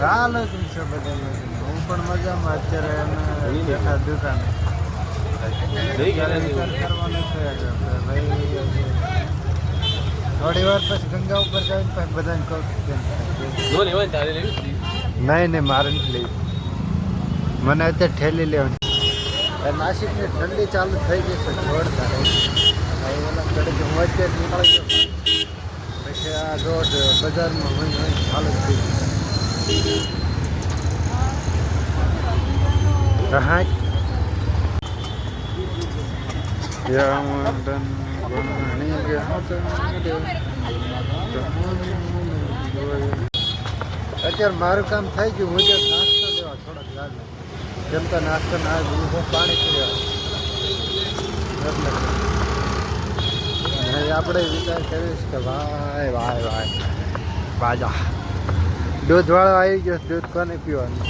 હાલો કેમ છો બધા મજામાં? હું પણ મજામાં. અત્યારે અમે બેઠા દુકાને વિચાર કરવાનો છે કે ભાઈ થોડી વાર પછી ગંગા ઉપર જઈને પછી બધાને કહું નહીં મારે નથી લેવી. મને અત્યારે ઠેલી લેવાની. નાસિકની ઠંડી ચાલુ થઈ ગઈ છે જોરદાર. ઓલા ઘડીક હું અત્યારે નીકળી ગયો પછી આ રોડ બજારમાં હોય ચાલુ થઈ ગઈ. Rahat. Ya dan અત્યારે મારું કામ થઈ ગયું. હું નાસ્તો લેવા થોડોક લાગે જેમ તો નાસ્તો ના હું પાણી પીવા એટલે આપણે વિચાર કરીશ કે ભાઈ ભાઈ ભાઈ બાજા દૂધ વાળો આવી ગયો. દૂધ કોને પીવાનું?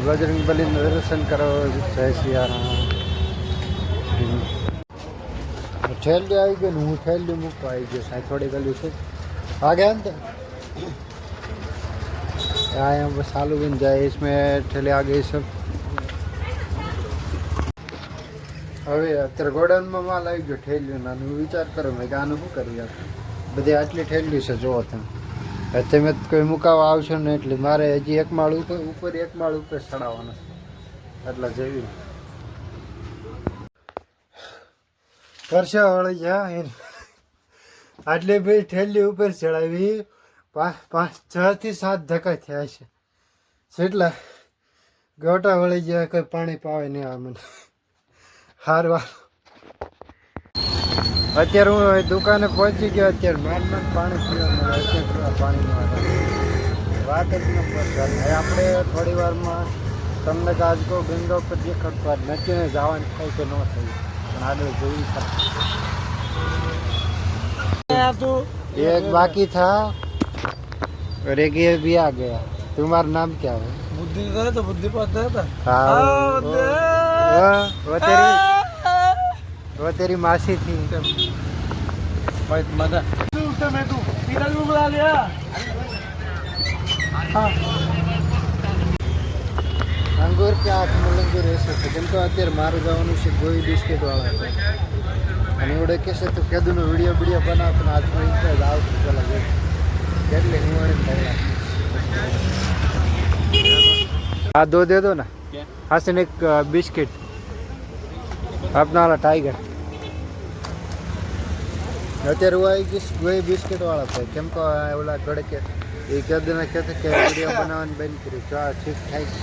બજરંગ બલીનું દર્શન કરો. જય સિયારામ. ઠેલી આવી ગયો ને હું ઠેલી મૂકવા આવી ગયો. સાહેબ થોડી ગલી છે आ गया ना यहाँ बस आलू बन जाए इसमें ठेले आ गए सब. હવે અત્યારે ગોડાઉનમાં માલ આવી ગયો ઠેલ્યું નાનું. વિચાર કરો મેં કે આનું શું કરી બધી આટલી ઠેલ્યું છે જોવો તમે. તમે કોઈ મુકાવા આવશો ને એટલે મારે હજી એક માળ ઉપર એક માળ ઉપર ચડાવવાનો એટલે જેવી કરશે વળી જ્યાં આટલી ભાઈ ઠેલી ઉપર ચડાવી 6 થી 7 ધક્કા થયા છે. એટલા ગોટા વળી ગયા કોઈ પાણી પાવે નહીં આ મને હારવા. અત્યારે હું દુકાને પહોંચી ગયો. અત્યારે માન પાણી પીવા પાણીની વાત જ ન પહોંચવા. આપણે થોડી વારમાં તમને આજ કહું ગંગા ઉપર દેખાડતો નક્કી જવાનું થાય કે ન થાય પણ આગળ જોયું था. एक बाकी था और एक ये भी आ गया. तुम्हारा नाम क्या है? बुद्धि का तो बुद्धि पाता था. हाँ वो तेरी मासी थी. अंगूर के आँख मलंगूर ऐसे थे. केम तो અત્યારે મારું જવાનું છે ગોઈ બિસ્કિટ વાળા અને એવડે કહેશે તો કેદુનો વિડીયો વિડીયો બનાવતો ને આજનો ઇન્ટરેસ્ટ આવતું પેલા જોઈ કેટલી હું हाँ दो दे दो ना. हसन एक बिस्किट अपना वाला टाइगर. અત્યારે હું આવી ગઈશ ગોઈ બિસ્કિટ વાળા ભાઈ. કેમ કે ઓલા ઘડે કે એ કેદુના કહેતે કે વિડીયો બનાવવાનું બંધ કર્યું. ચા ઠીક થાય છે.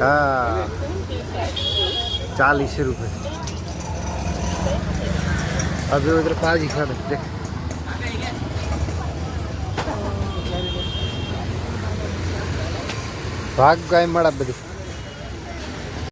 हाँ 40 रुपये. अभी उधर पाजी खाने देख भाग गाय मड़ा बदी